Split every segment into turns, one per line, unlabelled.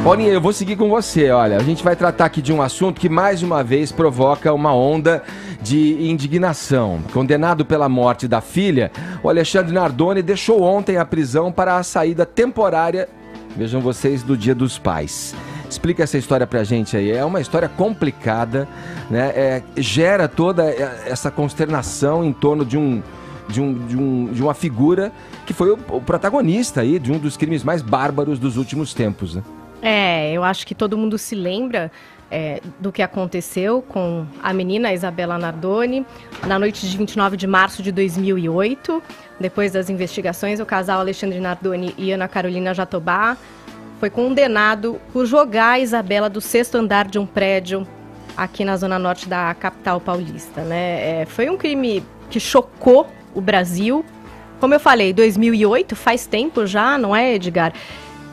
Paulinha, eu vou seguir com você, olha, a gente vai tratar aqui de um assunto que mais uma vez provoca uma onda de indignação. Condenado pela morte da filha, o Alexandre Nardoni deixou ontem a prisão para a saída temporária, vejam vocês, do Dia dos Pais. Explica essa história pra gente aí. É uma história complicada, né? Gera toda essa consternação em torno de uma figura que foi o protagonista aí de um dos crimes mais bárbaros dos últimos tempos, né?
Eu acho que todo mundo se lembra do que aconteceu com a menina Isabela Nardoni na noite de 29 de março de 2008. Depois das investigações, o casal Alexandre Nardoni e Ana Carolina Jatobá foi condenado por jogar a Isabela do 6º andar de um prédio aqui na zona norte da capital paulista, né? Foi um crime que chocou o Brasil. Como eu falei, 2008, faz tempo já, não é, Edgar?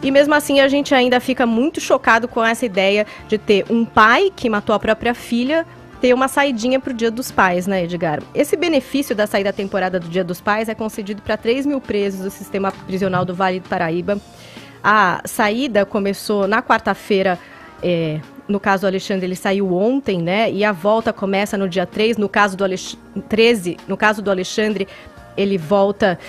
E mesmo assim a gente ainda fica muito chocado com essa ideia de ter um pai que matou a própria filha ter uma saidinha para o Dia dos Pais, né, Edgar? Esse benefício da saída temporária do Dia dos Pais é concedido para 3 mil presos do sistema prisional do Vale do Paraíba. A saída começou na quarta-feira, no caso do Alexandre, ele saiu ontem, né? E a volta começa no dia 3, no caso do 13, no caso do Alexandre, ele volta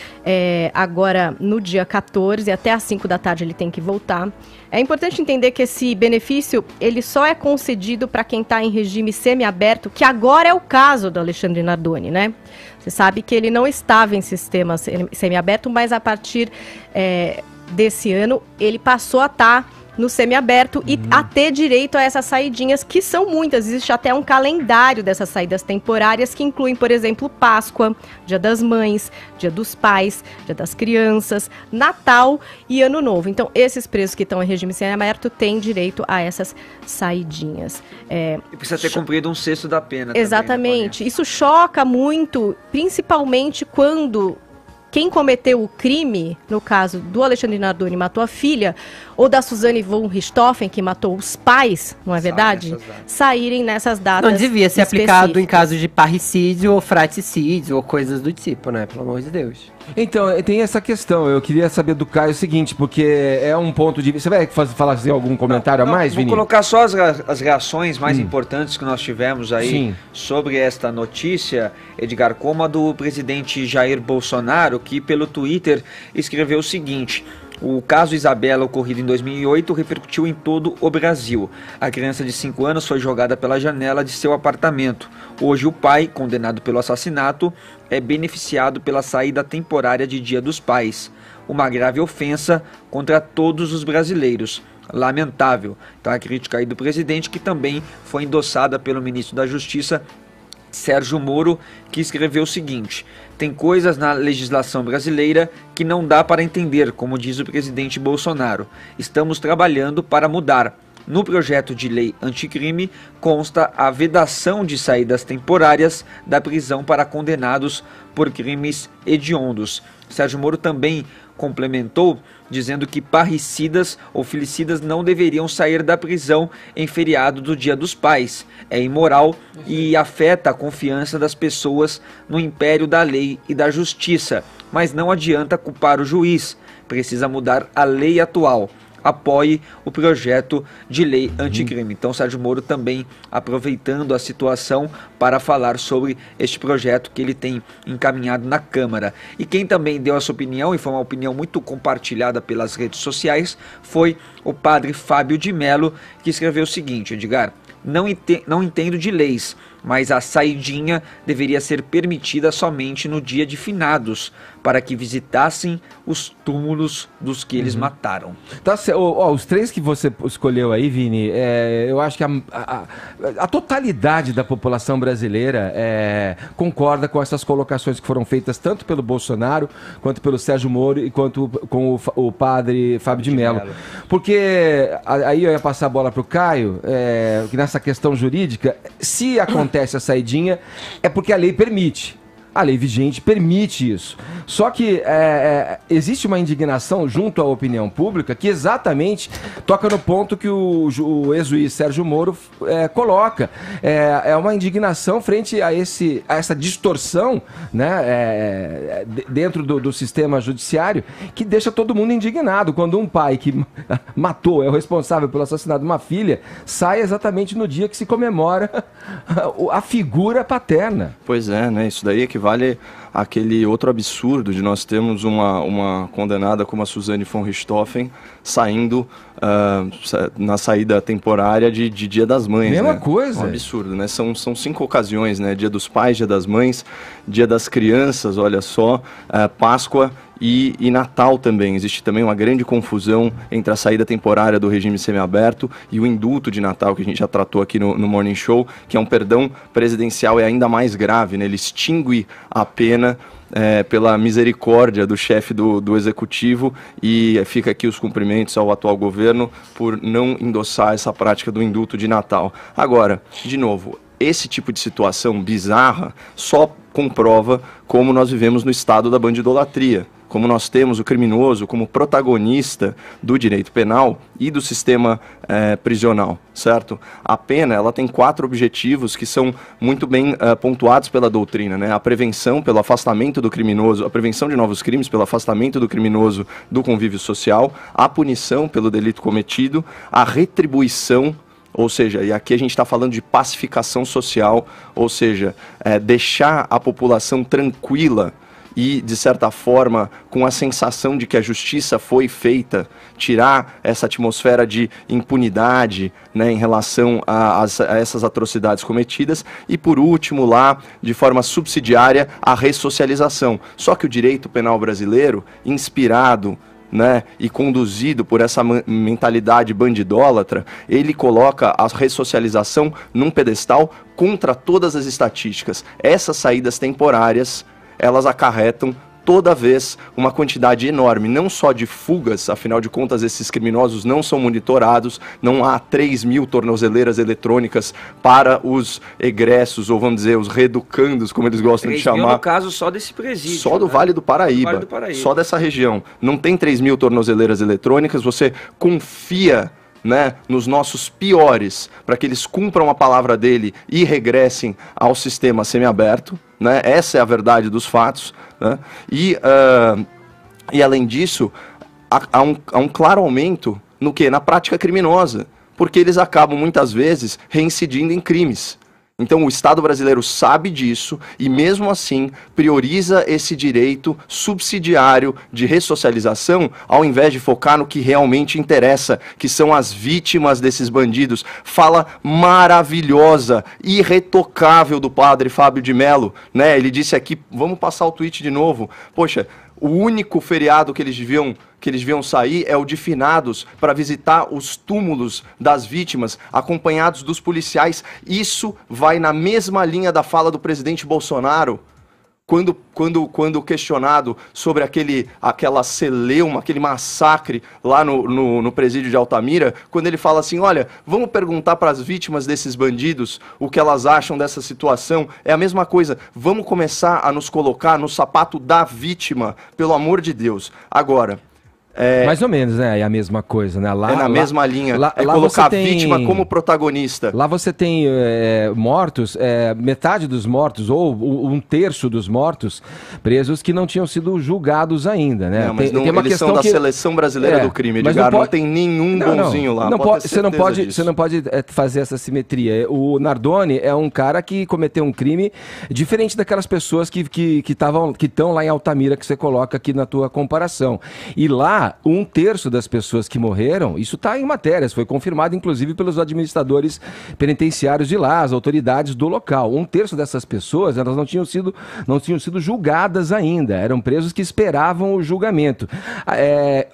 agora no dia 14, até às 5 da tarde ele tem que voltar. É importante entender que esse benefício, ele só é concedido para quem está em regime semiaberto, que agora é o caso do Alexandre Nardoni, né? Você sabe que ele não estava em sistema semiaberto, mas a partir desse ano, ele passou a estar no semiaberto e a ter direito a essas saidinhas, que são muitas. Existe até um calendário dessas saídas temporárias, que incluem, por exemplo, Páscoa, Dia das Mães, Dia dos Pais, Dia das Crianças, Natal e Ano Novo. Então, esses presos que estão em regime semiaberto têm direito a essas saidinhas.
E precisa ter cumprido um sexto da pena.
Exatamente.
Também, né,
isso choca muito, principalmente quando quem cometeu o crime, no caso do Alexandre Nardoni, matou a filha, ou da Suzane von Richthofen, que matou os pais, não é verdade? Saírem nessas datas.
Não devia ser aplicado em caso de parricídio ou fratricídio ou coisas do tipo, né? Pelo amor de Deus.
Então, tem essa questão. Eu queria saber do Caio o seguinte, porque é um ponto de vista. Você vai fazer algum comentário a mais, Vini?
Vou colocar só as reações mais importantes que nós tivemos aí sobre esta notícia, Edgar, como a do presidente Jair Bolsonaro, que pelo Twitter escreveu o seguinte: o caso Isabela, ocorrido em 2008, repercutiu em todo o Brasil. A criança de 5 anos foi jogada pela janela de seu apartamento. Hoje o pai, condenado pelo assassinato, é beneficiado pela saída temporária de Dia dos Pais. Uma grave ofensa contra todos os brasileiros. Lamentável. Então a crítica aí do presidente, que também foi endossada pelo ministro da Justiça, Sérgio Moro, que escreveu o seguinte: tem coisas na legislação brasileira que não dá para entender, como diz o presidente Bolsonaro. Estamos trabalhando para mudar. No projeto de lei anticrime consta a vedação de saídas temporárias da prisão para condenados por crimes hediondos. Sérgio Moro também complementou dizendo que parricidas ou filicidas não deveriam sair da prisão em feriado do Dia dos Pais. É imoral e afeta a confiança das pessoas no império da lei e da justiça. Mas não adianta culpar o juiz, precisa mudar a lei atual. Apoie o projeto de lei anticrime. Então, Sérgio Moro também aproveitando a situação para falar sobre este projeto que ele tem encaminhado na Câmara. E quem também deu a sua opinião, e foi uma opinião muito compartilhada pelas redes sociais, foi o padre Fábio de Mello, que escreveu o seguinte: Edgar, não entendo de leis, mas a saidinha deveria ser permitida somente no dia de finados, para que visitassem os túmulos dos que eles mataram.
Tá, os 3 que você escolheu aí, Vini, eu acho que a totalidade da população brasileira concorda com essas colocações que foram feitas tanto pelo Bolsonaro, quanto pelo Sérgio Moro e quanto com o padre Fábio de Mello. Porque aí eu ia passar a bola para o Caio, que nessa questão jurídica, se acontece a saidinha, é porque a lei permite. A lei vigente permite isso. Só que existe uma indignação junto à opinião pública que exatamente toca no ponto que o ex-juiz Sérgio Moro coloca. É uma indignação frente a essa distorção, né, dentro do sistema judiciário, que deixa todo mundo indignado. Quando um pai que matou, é o responsável pelo assassinato de uma filha, sai exatamente no dia que se comemora a figura paterna.
Pois é, né? Isso daí equivale àquele outro absurdo de nós termos uma condenada como a Suzane von Richthofen saindo na saída temporária de Dia das Mães.
Mesma
né?
coisa.
Um absurdo, né? São 5 ocasiões, né? Dia dos Pais, Dia das Mães, Dia das Crianças, olha só, Páscoa e Natal também. Existe também uma grande confusão entre a saída temporária do regime semiaberto e o indulto de Natal, que a gente já tratou aqui no Morning Show, que é um perdão presidencial e ainda mais grave, né? Ele extingue a pena pela misericórdia do chefe do executivo, e fica aqui os cumprimentos ao atual governo por não endossar essa prática do indulto de Natal. Agora, de novo, esse tipo de situação bizarra só comprova como nós vivemos no estado da bandidolatria, como nós temos o criminoso como protagonista do direito penal e do sistema prisional, certo? A pena, ela tem 4 objetivos que são muito bem pontuados pela doutrina, né? A prevenção pelo afastamento do criminoso, a prevenção de novos crimes pelo afastamento do criminoso do convívio social, a punição pelo delito cometido, a retribuição, ou seja, e aqui a gente está falando de pacificação social, ou seja, deixar a população tranquila e, de certa forma, com a sensação de que a justiça foi feita, tirar essa atmosfera de impunidade, né, em relação a essas atrocidades cometidas. E, por último, lá, de forma subsidiária, a ressocialização. Só que o direito penal brasileiro, inspirado, né, e conduzido por essa mentalidade bandidólatra, ele coloca a ressocialização num pedestal contra todas as estatísticas. Essas saídas temporárias, elas acarretam toda vez uma quantidade enorme, não só de fugas, afinal de contas esses criminosos não são monitorados, não há 3.000 tornozeleiras eletrônicas para os egressos, ou vamos dizer, os reeducandos, como eles gostam de chamar.
No caso só desse presídio.
Só do Vale do Paraíba, só dessa região. Não tem 3.000 tornozeleiras eletrônicas, você confia, né, nos nossos piores, para que eles cumpram a palavra dele e regressem ao sistema semiaberto, né? Essa é a verdade dos fatos, né? E além disso, há um claro aumento no quê? Na prática criminosa, porque eles acabam muitas vezes reincidindo em crimes. Então o Estado brasileiro sabe disso e mesmo assim prioriza esse direito subsidiário de ressocialização ao invés de focar no que realmente interessa, que são as vítimas desses bandidos. Fala maravilhosa, irretocável do padre Fábio de Mello, né? Ele disse aqui, vamos passar o tweet de novo, poxa, o único feriado que eles deviam sair é o de finados, para visitar os túmulos das vítimas, acompanhados dos policiais. Isso vai na mesma linha da fala do presidente Bolsonaro, quando questionado sobre aquela celeuma, aquele massacre lá no presídio de Altamira, quando ele fala assim, olha, vamos perguntar para as vítimas desses bandidos o que elas acham dessa situação. É a mesma coisa, vamos começar a nos colocar no sapato da vítima, pelo amor de Deus. Agora,
mais ou menos, né? É a mesma coisa, né? Lá,
é na mesma linha. Lá colocar a vítima como protagonista.
Lá você tem mortos, metade dos mortos, ou 1/3 dos mortos, presos que não tinham sido julgados ainda, né?
Não, mas tem uma questão da seleção brasileira do crime, Edgar. Não tem nenhum bonzinho lá.
Você não pode fazer essa simetria. O Nardoni é um cara que cometeu um crime diferente daquelas pessoas que estão lá em Altamira, que você coloca aqui na tua comparação. E lá, 1/3 das pessoas que morreram, isso está em matérias, foi confirmado inclusive pelos administradores penitenciários de lá, as autoridades do local. 1/3 dessas pessoas, elas não tinham sido julgadas ainda, eram presos que esperavam o julgamento.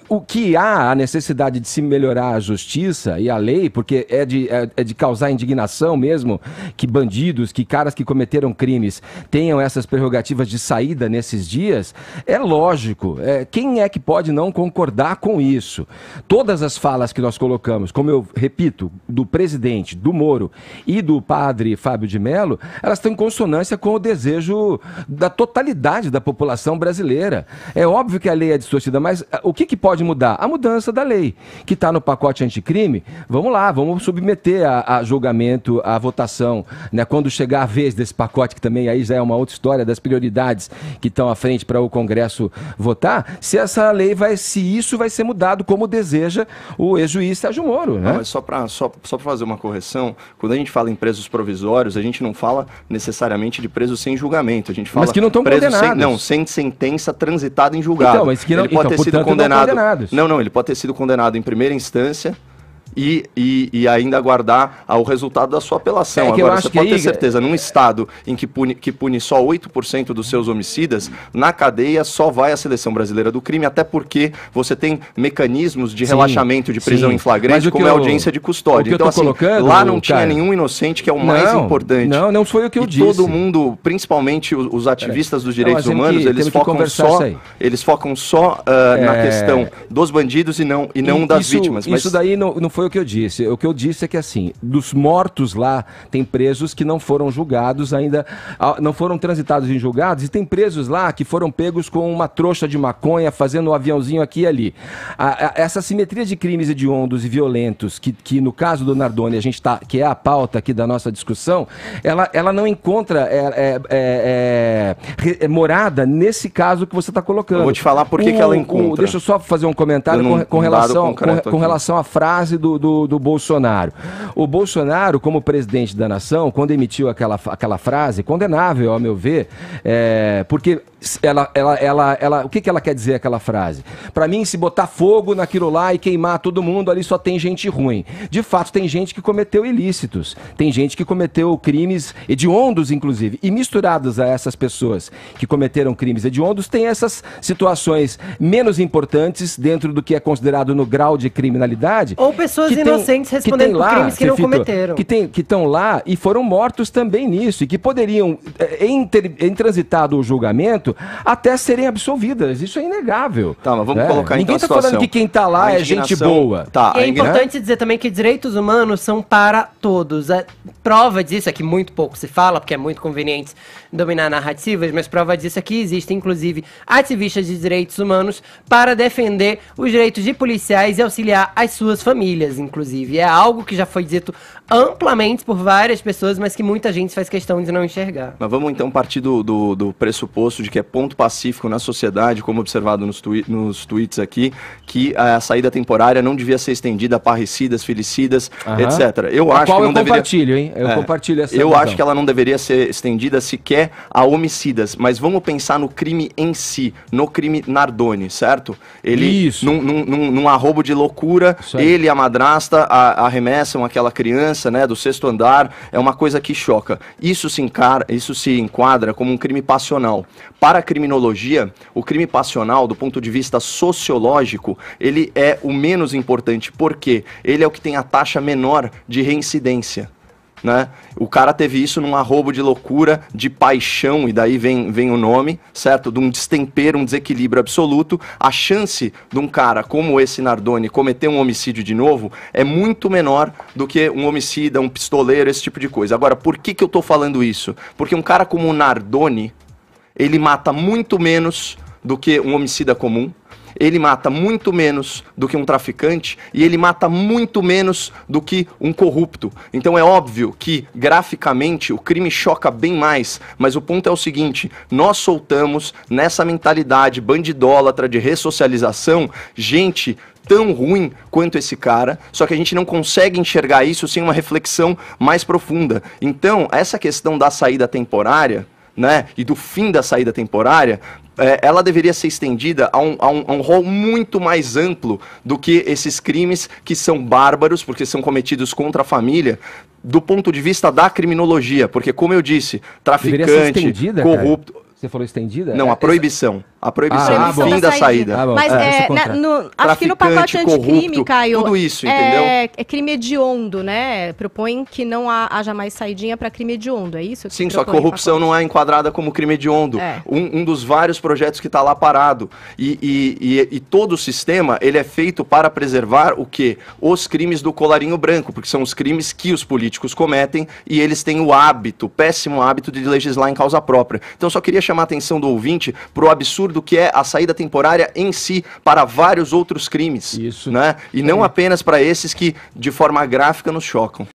O que há a necessidade de se melhorar a justiça e a lei, porque é de causar indignação mesmo, que bandidos, que caras que cometeram crimes tenham essas prerrogativas de saída nesses dias, é lógico. Quem é que pode não concordar concordar com isso. Todas as falas que nós colocamos, como eu repito, do presidente, do Moro e do padre Fábio de Mello, elas estão em consonância com o desejo da totalidade da população brasileira. É óbvio que a lei é distorcida, mas o que pode mudar? A mudança da lei, que está no pacote anticrime. Vamos lá, vamos submeter a julgamento, a votação, né? Quando chegar a vez desse pacote, que também aí já é uma outra história das prioridades que estão à frente para o Congresso votar, se essa lei se isso vai ser mudado como deseja o ex-juiz Sérgio Moro, né?
Não, mas só para fazer uma correção, quando a gente fala em presos provisórios, a gente não fala necessariamente de presos sem julgamento, a gente fala
mas que não estão condenados.
Sem sentença transitada em julgado.
Então, mas que não,
ele pode ter sido condenado.
Não,
ele pode ter sido condenado em primeira instância e ainda aguardar o resultado da sua apelação. Agora, você pode ter certeza, num estado em que pune só 8% dos seus homicidas, na cadeia só vai a Seleção Brasileira do Crime, até porque você tem mecanismos de relaxamento de prisão em flagrante, como é a audiência de custódia. Então, assim, lá não tinha nenhum inocente, que é o mais importante.
Não foi o que eu disse.
Todo mundo, principalmente os ativistas dos direitos humanos, eles focam só na questão dos bandidos e não das vítimas.
Mas isso daí não foi o que eu disse. O que eu disse é que, assim, dos mortos lá, tem presos que não foram julgados ainda, não foram transitados em julgados, e tem presos lá que foram pegos com uma trouxa de maconha, fazendo um aviãozinho aqui e ali. Essa simetria de crimes hediondos e violentos, que no caso do Nardoni, que é a pauta aqui da nossa discussão, ela não encontra morada nesse caso que você está colocando. Eu
vou te falar por que ela encontra.
Deixa eu só fazer um comentário com relação à frase do Bolsonaro. O Bolsonaro, como presidente da nação, quando emitiu aquela frase, condenável, ao meu ver, porque o que ela quer dizer, aquela frase? Para mim, se botar fogo naquilo lá e queimar todo mundo, ali só tem gente ruim. De fato, tem gente que cometeu ilícitos, tem gente que cometeu crimes hediondos, inclusive, e misturados a essas pessoas que cometeram crimes hediondos, tem essas situações menos importantes dentro do que é considerado no grau de criminalidade.
Ou pessoas inocentes respondendo por crimes que não cometeram.
Que estão lá e foram mortos também nisso, e que poderiam, em transitado o julgamento, até serem absolvidas. Isso é inegável.
Tá, mas vamos colocar
Ninguém
então
tá falando que quem tá lá é gente boa.
Tá, e é importante dizer também que direitos humanos são para todos. A prova disso é que muito pouco se fala, porque é muito conveniente dominar narrativas, mas prova disso é que existem, inclusive, ativistas de direitos humanos para defender os direitos de policiais e auxiliar as suas famílias, inclusive. É algo que já foi dito amplamente por várias pessoas, mas que muita gente faz questão de não enxergar.
Mas vamos então partir do pressuposto de que é ponto pacífico na sociedade, como observado nos tweets aqui, que a saída temporária não devia ser estendida a parricidas, filicidas, etc. Eu acho que não deveria...
compartilho, hein? Eu compartilho essa visão.
Acho que ela não deveria ser estendida sequer a homicidas, mas vamos pensar no crime em si, no crime Nardoni, certo? Ele, num arrobo de loucura, ele e a madrasta arremessam aquela criança, né, do 6º andar, é uma coisa que choca. Isso se enquadra como um crime passional. Para a criminologia, o crime passional, do ponto de vista sociológico, ele é o menos importante, porque ele é o que tem a taxa menor de reincidência. Né? O cara teve isso num arrobo de loucura, de paixão, e daí vem o nome, certo? De um destempero, um desequilíbrio absoluto. A chance de um cara como esse Nardoni cometer um homicídio de novo é muito menor do que um homicida, um pistoleiro, esse tipo de coisa. Agora, por que eu tô falando isso? Porque um cara como o Nardoni, ele mata muito menos do que um homicida comum. Ele mata muito menos do que um traficante e ele mata muito menos do que um corrupto. Então é óbvio que, graficamente, o crime choca bem mais, mas o ponto é o seguinte: nós soltamos nessa mentalidade bandidólatra de ressocialização gente tão ruim quanto esse cara, só que a gente não consegue enxergar isso sem uma reflexão mais profunda. Então, essa questão da saída temporária, né, e do fim da saída temporária, ela deveria ser estendida a um rol muito mais amplo do que esses crimes que são bárbaros, porque são cometidos contra a família, do ponto de vista da criminologia, porque, como eu disse, traficante, corrupto...
Você falou estendida?
Não, a proibição. A proibição,
Ah,
o fim da saída.
Ah, bom.
Mas acho que no pacote anticrime,
corrupto,
Caio,
tudo isso, entendeu?
É crime hediondo, né? Propõe que não haja mais saidinha para crime hediondo, é isso?
Sim, só que corrupção não é enquadrada como crime hediondo. Um dos vários projetos que está lá parado. E todo o sistema, ele é feito para preservar o quê? Os crimes do colarinho branco, porque são os crimes que os políticos cometem e eles têm o hábito, o péssimo hábito de legislar em causa própria. Então só queria chamar a atenção do ouvinte para o absurdo que é a saída temporária em si para vários outros crimes.
Isso.
Né? E não apenas para esses que, de forma gráfica, nos chocam.